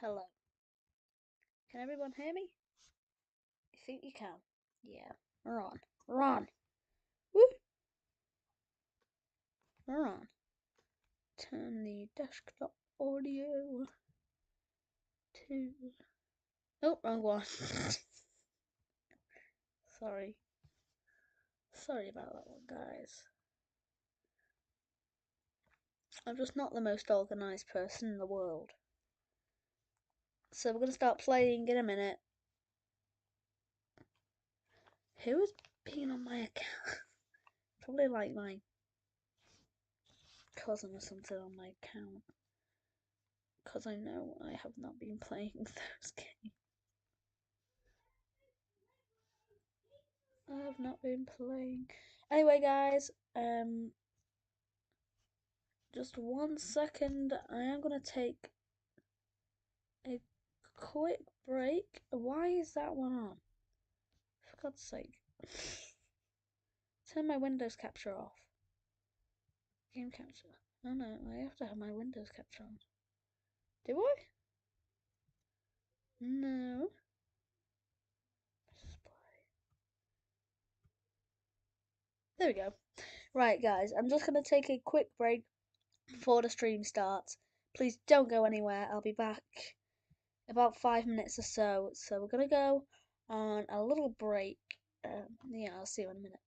Hello. Can everyone hear me? I think you can. Yeah. We're on. We're on. Woo! We're on. Turn the desktop audio to. Oh, wrong one. Sorry. Sorry about that one, guys. I'm just not the most organised person in the world. So we're going to start playing in a minute. Who has been on my account? Probably like my cousin or something on my account. Because I know I have not been playing those games. I have not been playing. Anyway, guys, just 1 second. I am gonna take a quick break. Why is that one on? For God's sake. Turn my Windows capture off. Game capture. Oh no, I have to have my Windows capture on. Do I? No. There we go. Right, guys, I'm just gonna take a quick break before the stream starts. Please don't go anywhere. I'll be back about 5 minutes or so. So we're gonna go on a little break. Yeah, I'll see you in a minute.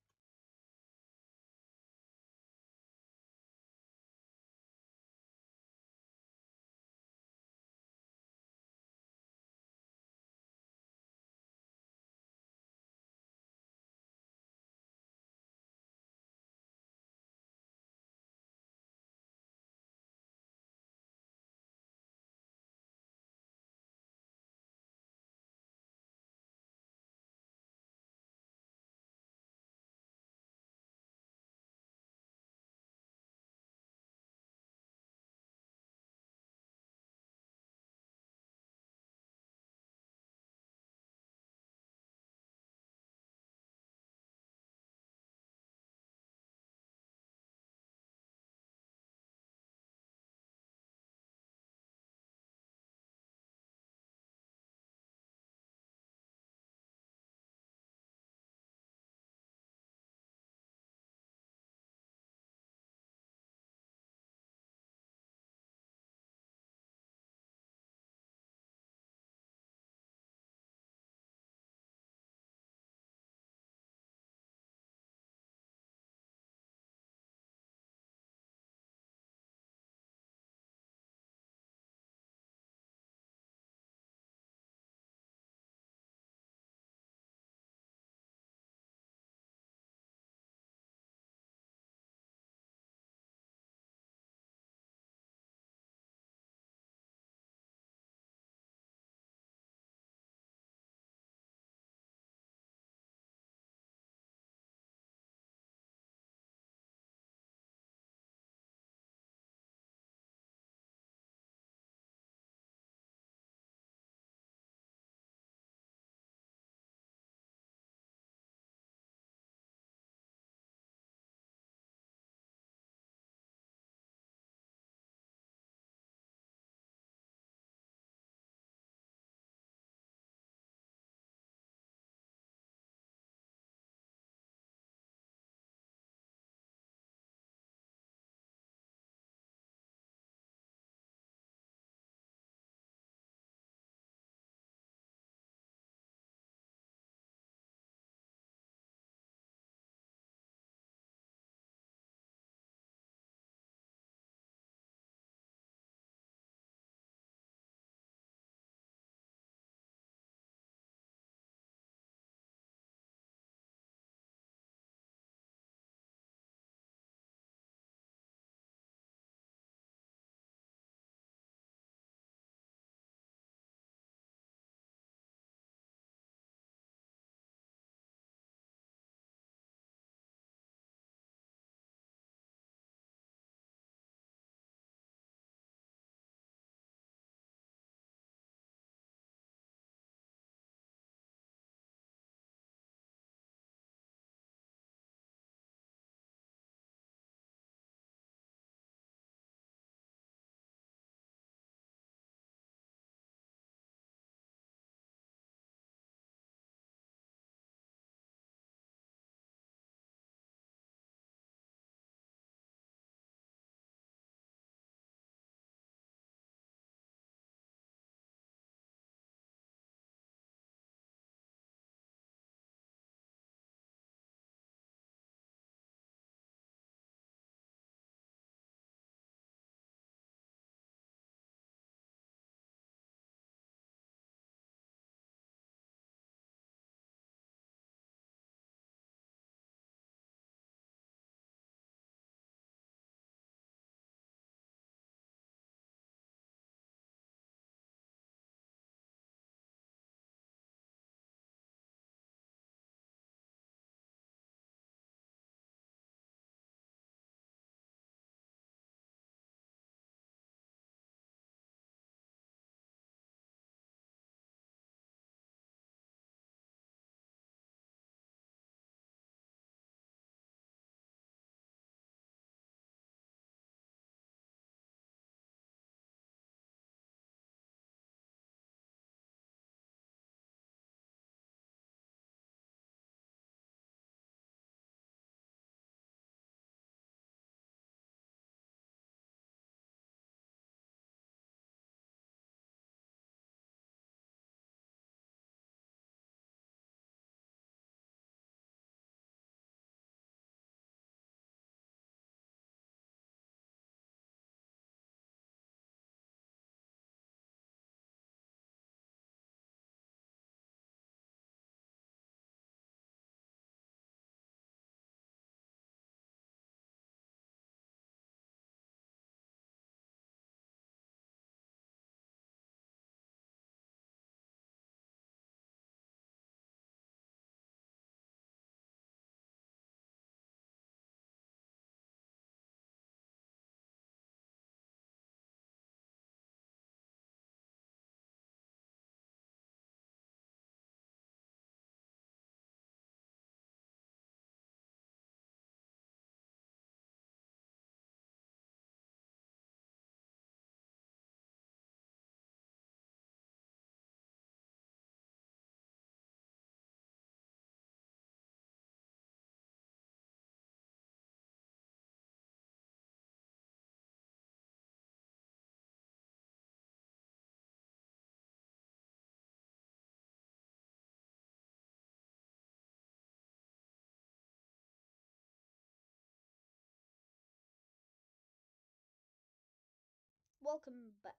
welcome back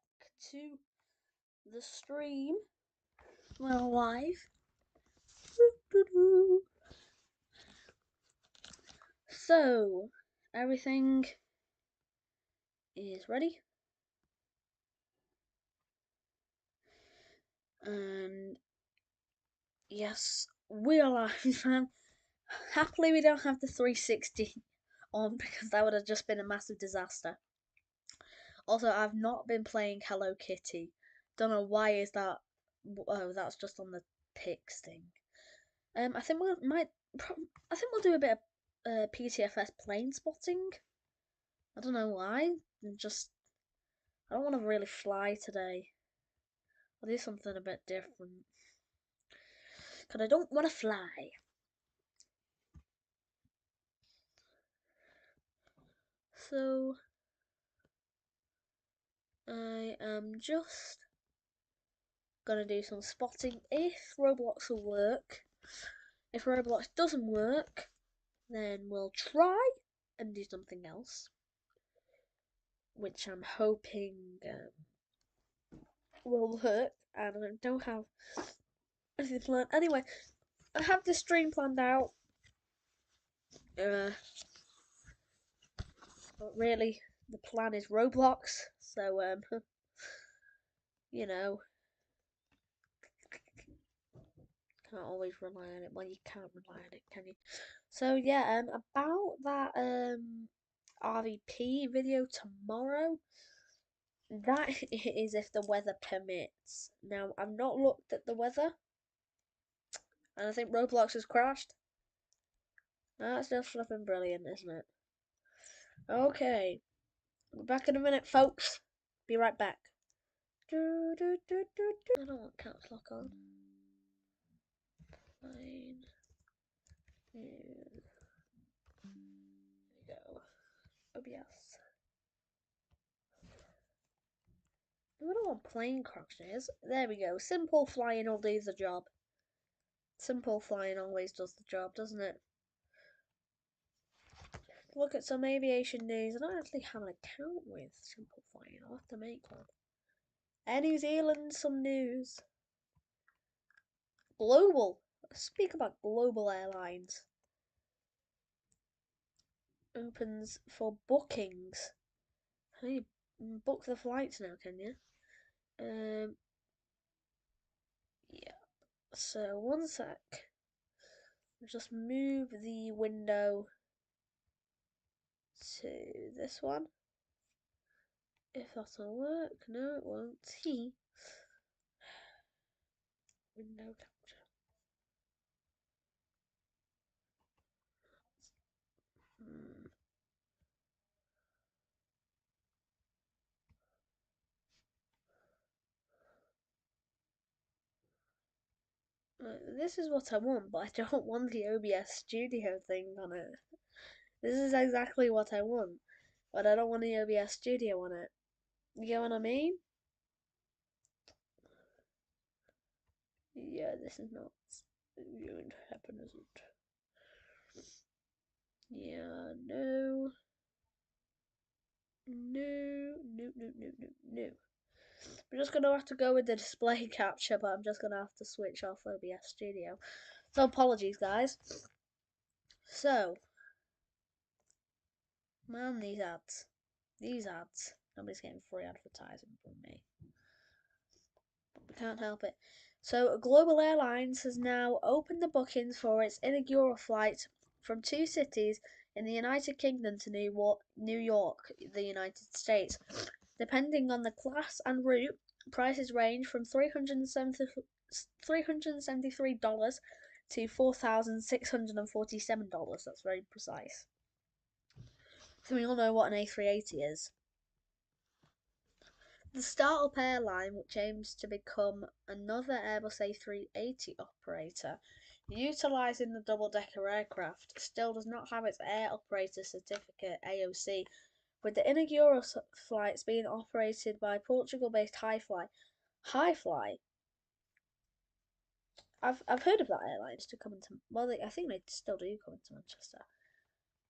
to the stream. We're live. So, everything is ready. And yes, we are live, man. Happily, we don't have the 360 on because that would have just been a massive disaster. Also, I've not been playing Hello Kitty. Don't know why is that. Oh, that's just on the pics thing. I think I think we'll do a bit of PTFS plane spotting. I don't know why. I don't want to really fly today. I'll do something a bit different. Because I don't want to fly. So, I am just gonna do some spotting if Roblox will work. If Roblox doesn't work, then we'll try and do something else. Which I'm hoping will work. And I don't have anything planned. Anyway, I have this stream planned out. But really, the plan is Roblox. So, you know, can't always rely on it. Well, you can't rely on it, can you? So yeah, about that RVP video tomorrow. That is if the weather permits. Now, I've not looked at the weather, and I think Roblox has crashed. That's just flipping brilliant, isn't it? Okay, we're back in a minute, folks. Be right back. I don't want caps lock on. Fine. There we go. OBS. I don't want plane crashes. There we go. Simple flying will do the job. Simple flying always does the job, doesn't it? Look at some aviation news. I don't actually have an account with Simple Flying. I'll have to make one. Air New Zealand, some news. Global. Let's speak about global airlines. Opens for bookings. How do you book the flights now, can you? Yeah. So, one sec. Just move the window to this one. If that'll work. No, it won't. Window capture. This is what I want, but I don't want the OBS studio thing on it. This is exactly what I want, but I don't want the OBS studio on it. You get what I mean? Yeah, this is not going to happen, is it? Yeah, no. No, no, no, no, no, no. We're just gonna have to go with the display capture, but I'm just gonna have to switch off OBS Studio. So apologies, guys. So, man, these ads. These ads. Nobody's getting free advertising from me. But we can't help it. So, Global Airlines has now opened the bookings for its inaugural flight from two cities in the United Kingdom to New York, the United States. Depending on the class and route, prices range from $373 to $4,647. That's very precise. So we all know what an A380 is. The Startup airline, which aims to become another Airbus A380 operator, utilising the double-decker aircraft, still does not have its Air Operator Certificate (AOC), with the inaugural flights being operated by Portugal-based Highfly. Highfly. I've heard of that airline to come into. Well, I think they still do come into Manchester,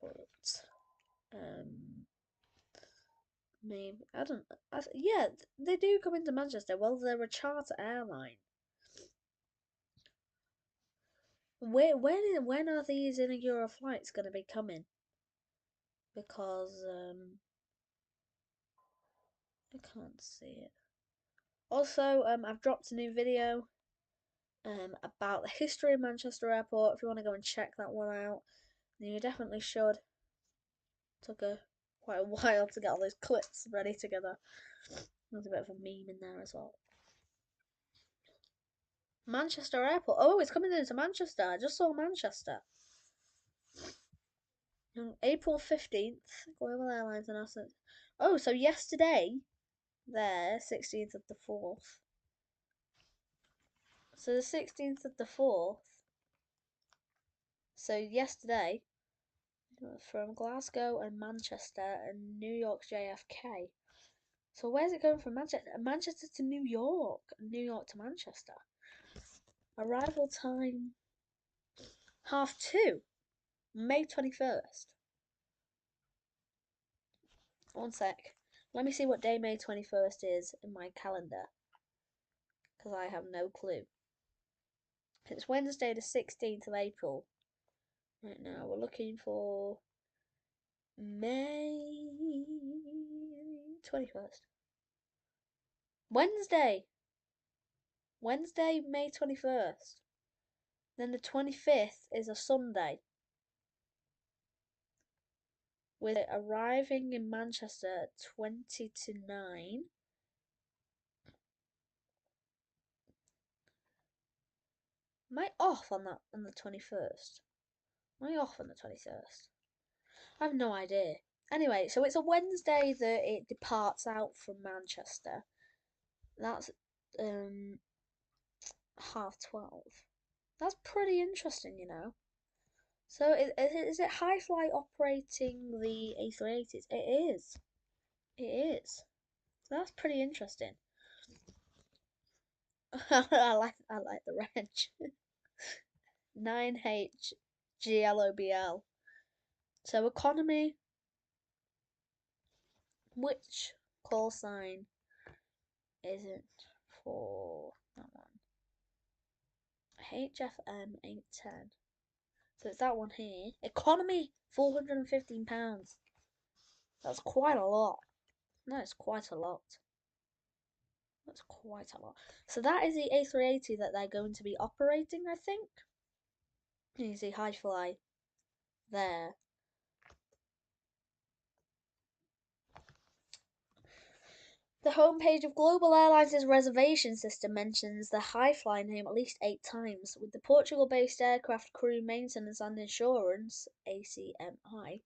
but Maybe I don't. Yeah, they do come into Manchester. Well, they're a charter airline. When are these inaugural flights going to be coming? Because I can't see it. Also, I've dropped a new video about the history of Manchester Airport. If you want to go and check that one out, then you definitely should. Took quite a while to get all those clips ready together. There's a bit of a meme in there as well. Manchester Airport. Oh, it's coming into Manchester. I just saw Manchester. On April 15th, Global Airlines announced. Oh, so yesterday, there, 16th of the 4th. So the 16th of the 4th. So yesterday, from Glasgow and Manchester and New York's JFK. So where's it going from Manchester? Manchester to New York. New York to Manchester. Arrival time 2:30. May 21st. One sec. Let me see what day May 21st is in my calendar. Because I have no clue. It's Wednesday the 16th of April. Right now we're looking for May 21st. Wednesday! Wednesday, May 21st. Then the 25th is a Sunday. With it arriving in Manchester at 20 to 9. Am I off on the 21st? Am I off on the 21st? I have no idea. Anyway, so it's a Wednesday that it departs out from Manchester. That's 12:30. That's pretty interesting, you know. So is it High Fly operating the A380s? It is. It is. So that's pretty interesting. I like the reg. 9HGLOBL. So economy. Which call sign isn't for that one? HFM 810. So it's that one here. Economy £415. That's quite a lot. That is quite a lot. That's quite a lot. So that is the A380 that they're going to be operating, I think. You see High Fly there. The homepage of Global Airlines' reservation system mentions the High Fly name at least 8 times, with the Portugal-based Aircraft Crew Maintenance and Insurance (ACMI)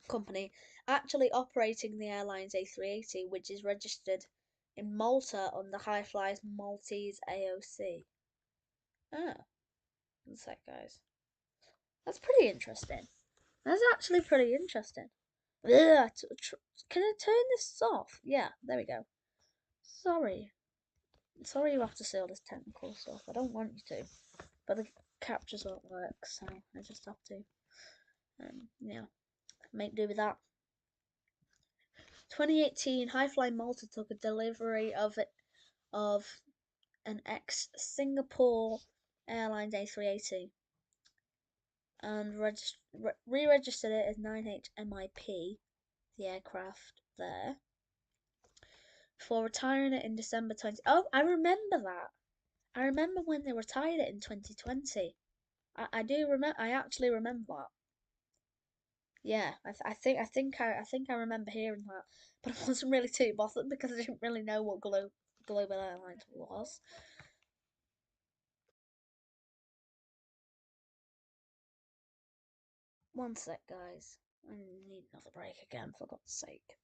company actually operating the airline's A380, which is registered in Malta under High Fly's Maltese AOC. Oh, one sec, guys. That's pretty interesting. That's actually pretty interesting. Ugh, can I turn this off? Yeah, there we go. Sorry. Sorry you have to see all this technical stuff. I don't want you to. But the captures won't work, so I just have to, yeah, make do with that. 2018, High Fly Malta took a delivery of an ex-Singapore Airlines A380 and re-registered it as 9HMIP, the aircraft there, before retiring it in December 20. Oh, I remember that. I remember when they retired it in 2020. I do remember. I actually remember that. Yeah, I think I remember hearing that, but I wasn't really too bothered because I didn't really know what Global Airlines was. One sec, guys. I need another break again, for God's sake.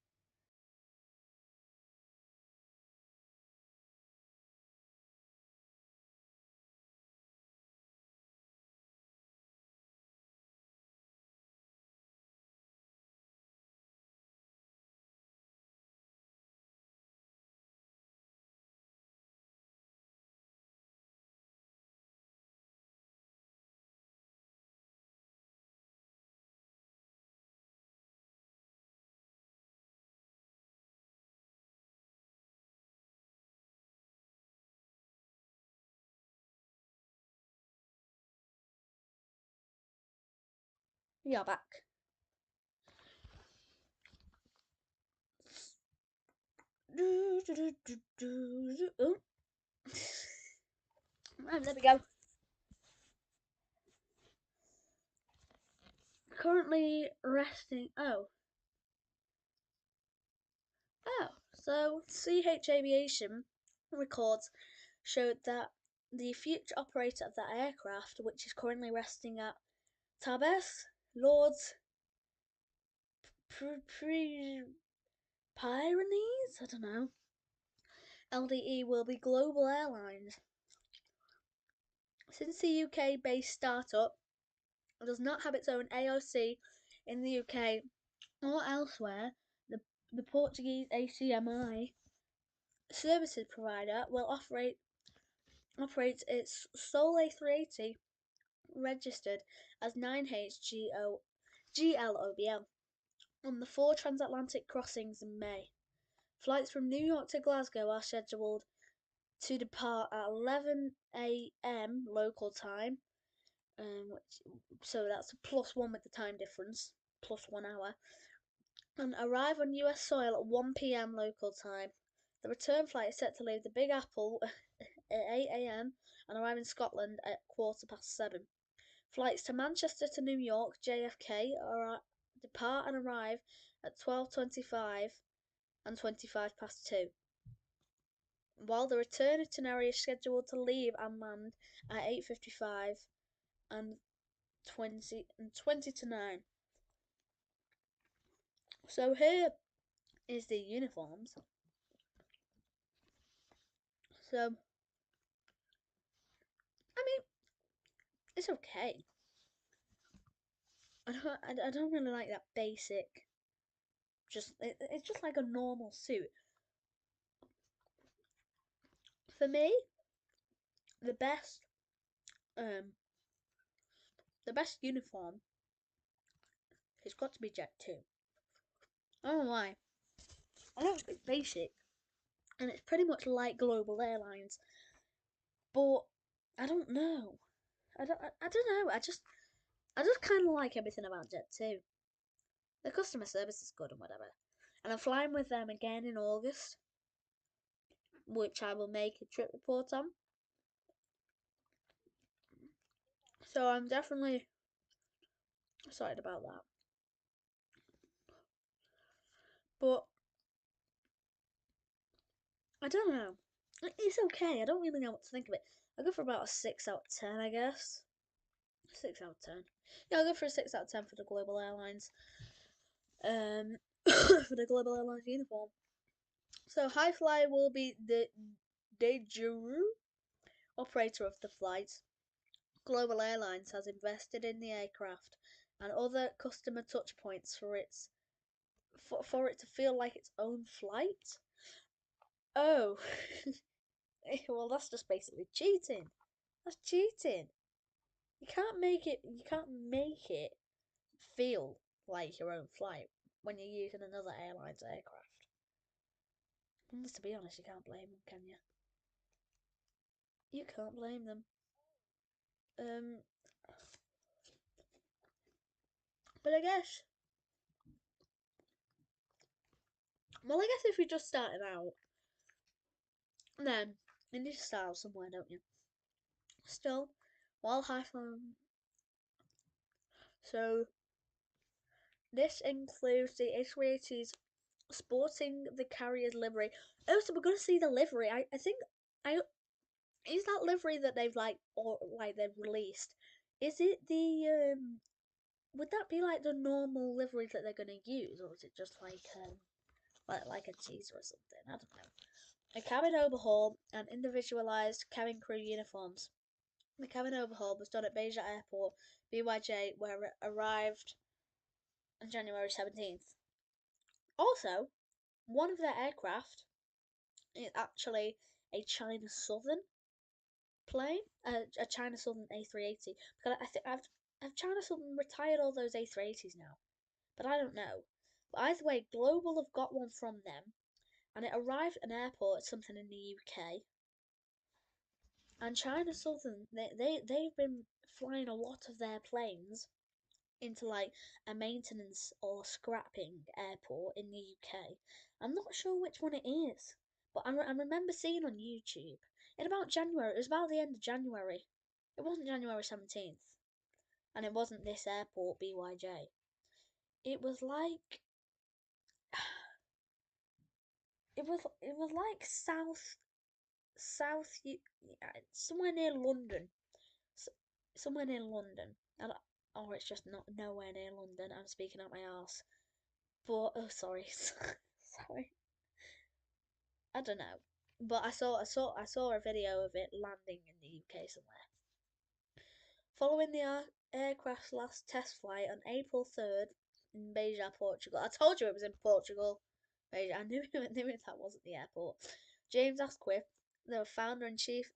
We are back. Oh. Right, there we go. Currently resting. So CH Aviation records showed that the future operator of that aircraft, which is currently resting at Tarbes, Lords, Pyrenees, I don't know. LDE will be Global Airlines. Since the UK-based startup does not have its own AOC in the UK or elsewhere, the Portuguese ACMI services provider will operate its sole A380 registered as 9HGLOBL on the 4 transatlantic crossings in May. Flights from New York to Glasgow are scheduled to depart at 11 a.m. local time, so that's a +1 with the time difference, +1 hour, and arrive on US soil at 1 p.m. local time. The return flight is set to leave the Big Apple at 8 a.m. and arrive in Scotland at 7:15. Flights to Manchester to New York, JFK, depart and arrive at 12:25 and 2:2, while the return itinerary is scheduled to leave and land at 8:55 and 20 to 9. So here is the uniforms. So, I mean, it's okay. I don't really like that basic. It's just like a normal suit. For me, the best uniform has got to be Jet 2. I don't know why. I know it's basic, and it's pretty much like Global Airlines, but I don't know. I don't know. I just kind of like everything about Jet 2. The customer service is good and whatever. And I'm flying with them again in August, which I will make a trip report on. So I'm definitely excited about that. But I don't know. It's okay. I don't really know what to think of it. I go for about a 6 out of 10, I guess. 6 out of 10. Yeah, I'll go for a 6 out of 10 for the Global Airlines. For the Global Airlines uniform. So Highfly will be the de jure operator of the flight. Global Airlines has invested in the aircraft and other customer touchpoints for it to feel like its own flight. Oh, well, that's just basically cheating. That's cheating. You can't make it. You can't make it feel like your own flight when you're using another airline's aircraft. And to be honest, you can't blame them, can you? You can't blame them. Um, but I guess. Well, I guess if you're just starting out, then you need to start out somewhere, don't you? Still, while high flying. So this includes the A380's sporting the carrier's livery. Oh, so we're gonna see the livery. I think I is that livery that they've they've released. Is it the would that be like the normal livery that they're gonna use, or is it just like a teaser or something? I don't know. A cabin overhaul and individualised cabin crew uniforms. The cabin overhaul was done at Beja Airport, BYJ, where it arrived on January 17th. Also, one of their aircraft is actually a China Southern plane, a China Southern A380. Because I think have China Southern retired all those A380s now, but I don't know. But either way, Global have got one from them, and it arrived at an airport, something in the UK. And China Southern, they've been flying a lot of their planes into like a maintenance or scrapping airport in the UK. I'm not sure which one it is, but I remember seeing on YouTube in about January. It was about the end of January. It wasn't January 17th, and it wasn't this airport BYJ. It was like it was like south somewhere near London, somewhere near London. And or it's just not nowhere near London. I'm speaking out my arse. But oh, sorry, sorry. I don't know. But I saw a video of it landing in the UK somewhere. Following the aircraft's last test flight on April 3rd in Beja, Portugal. I told you it was in Portugal. Beja. I knew that wasn't the airport. James Asquith, the founder and chief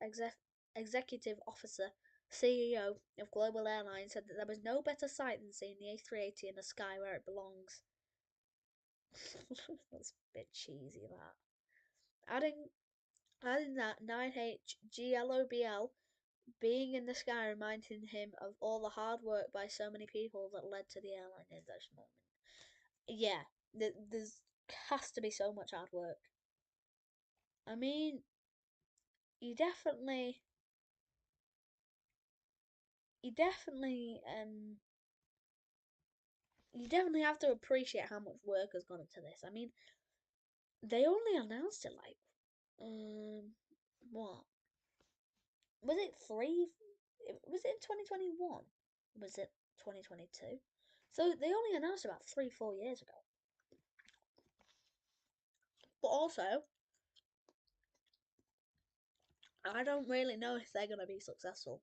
executive officer, CEO of Global Airlines, said that there was no better sight than seeing the A380 in the sky where it belongs. That's a bit cheesy, that. Adding that 9HGLOBL being in the sky reminding him of all the hard work by so many people that led to the airline in this moment. Yeah, there's has to be so much hard work. I mean, you definitely, you definitely, you definitely have to appreciate how much work has gone into this. I mean, they only announced it like, what was it? Was it in 2021? Was it 2022? So they only announced about 3-4 years ago. But also, I don't really know if they're going to be successful.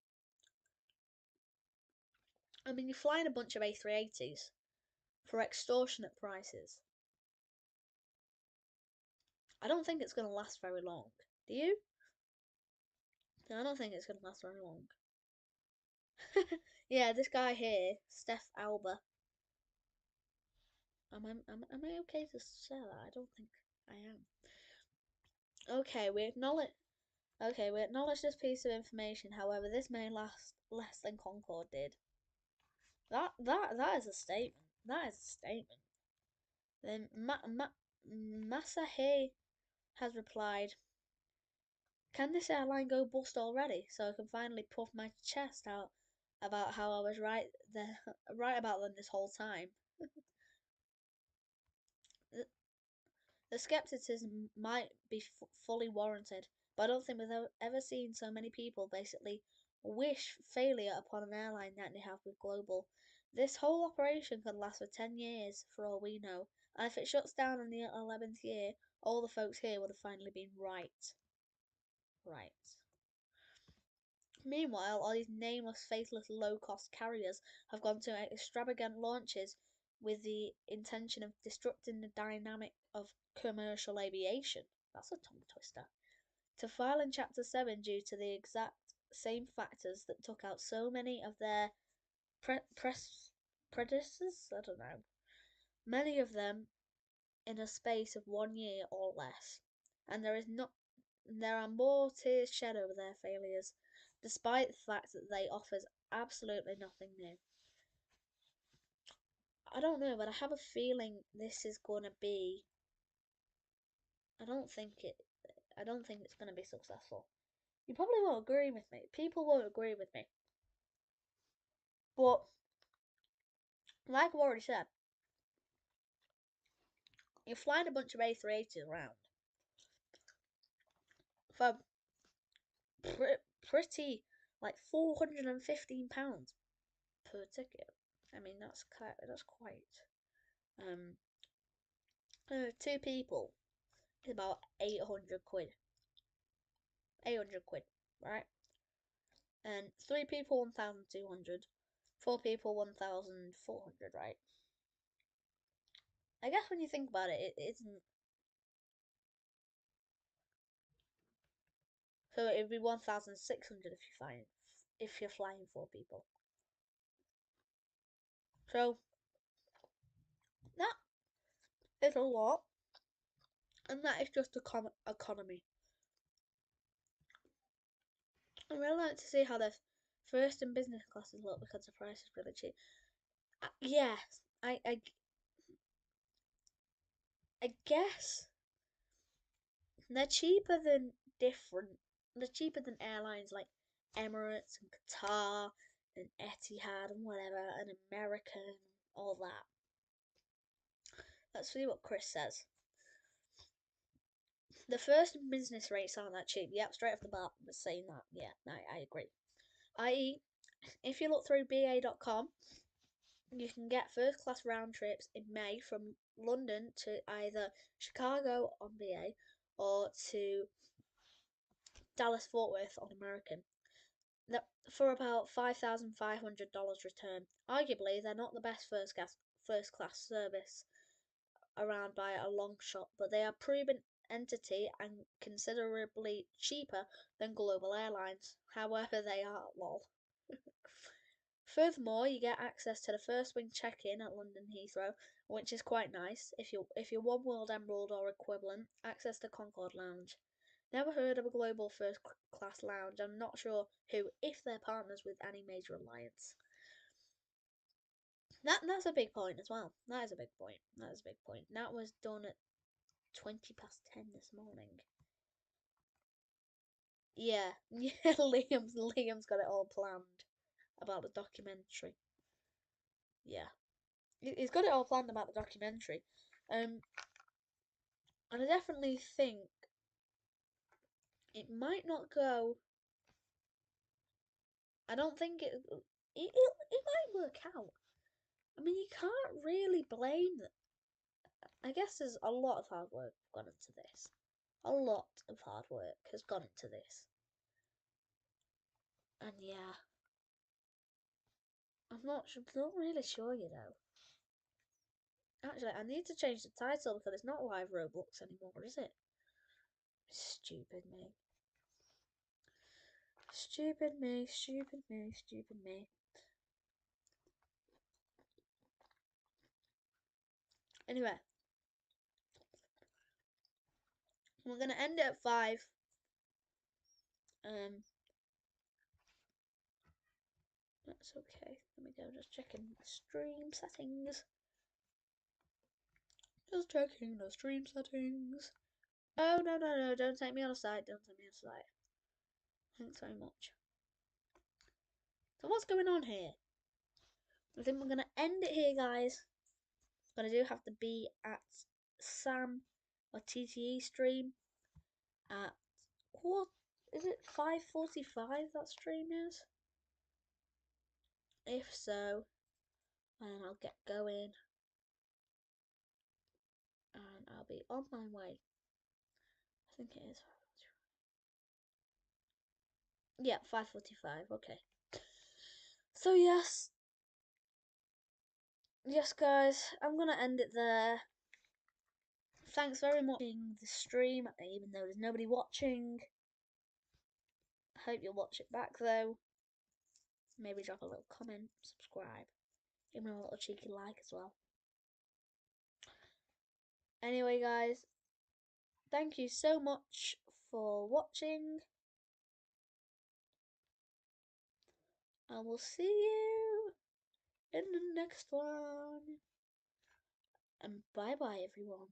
I mean, you're flying a bunch of A380s for extortionate prices. I don't think it's going to last very long. Do you? No, I don't think it's going to last very long. Yeah, this guy here, Steph Alba. Am I okay to say that? I don't think I am. Okay, we acknowledge this piece of information. However, this may last less than Concorde did. That is a statement. That is a statement. Then Masahe has replied, "Can this airline go bust already, so I can finally puff my chest out about how I was right about them this whole time?" The skepticism might be fully warranted, but I don't think we've ever seen so many people basically wish failure upon an airline that they have with Global. This whole operation could last for 10 years, for all we know, and if it shuts down in the 11th year, all the folks here would have finally been right. Right. Meanwhile, all these nameless, faceless, low-cost carriers have gone to extravagant launches with the intention of disrupting the dynamic of commercial aviation. That's a tongue twister. To file in Chapter 7 due to the exact same factors that took out so many of their predecessors? I don't know. Many of them in a space of 1 year or less. And there are more tears shed over their failures, despite the fact that they offers absolutely nothing new. I don't know, but I have a feeling this is gonna be. I don't think it. I don't think it's gonna be successful. You probably won't agree with me. People won't agree with me. But like I've already said, you're flying a bunch of A380s around for pretty like £415 per ticket. I mean that's quite. Um, 2 people is about 800 quid. 800 quid, right? And 3 people 1,200. 4 people 1,400, right? I guess when you think about it, it isn't. So it'd be 1,600 if you're flying 4 people. So that is a lot, and that is just economy. I really like to see how the first and business classes look because the price is really cheap. Yeah, I, I, I guess they're cheaper than different. They're cheaper than airlines like Emirates and Qatar and Etihad and whatever and American, all that. Let's see what Chris says. The first business rates aren't that cheap. Yep, straight off the bat, was saying that. Yeah, I agree. I.e., if you look through BA.com, you can get first class round trips in May from London to either Chicago on BA or to Dallas Fort Worth on American. That for about $5,500 return. Arguably, they're not the best first class service around by a long shot, but they are proven entity and considerably cheaper than global airlines. However, they are lol. Furthermore, you get access to the first wing check-in at London Heathrow, which is quite nice. If you're One World Emerald or equivalent, access to Concorde Lounge. Never heard of a global first class lounge. I'm not sure who, if they're partners with any major alliance. That's a big point as well. That is a big point. That is a big point. That was done at 10 this morning. Yeah, yeah. Liam's got it all planned about the documentary. Yeah, he's got it all planned about the documentary. And I definitely think it might not go. I don't think it might work out. I mean, you can't really blame them. I guess there's a lot of hard work gone into this. A lot of hard work has gone into this. And yeah, not really sure, you know. Actually, I need to change the title because it's not live Roblox anymore, is it? Stupid me. Stupid me, stupid me, stupid me. Anyway, we're gonna end it at 5. Um, that's okay. Let me go. Just checking the stream settings. Just checking the stream settings. Oh no! Don't take me on a site. Don't take me on a site. Thanks very much. So what's going on here? I think we're gonna end it here, guys. But I do have to be at Sam or TTE stream at what is it 5:45 that stream is? If so, then I'll get going and I'll be on my way. I think it is. Yeah, 5:45. Okay. So yes, guys, I'm gonna end it there. Thanks very much for watching the stream, even though there's nobody watching. Hope you'll watch it back though. Maybe drop a little comment, subscribe, even a little cheeky like as well. Anyway, guys, thank you so much for watching. I will see you in the next one. And bye bye, everyone.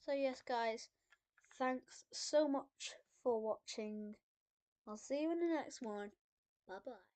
So yes, guys, thanks so much for watching. I'll see you in the next one. Bye bye.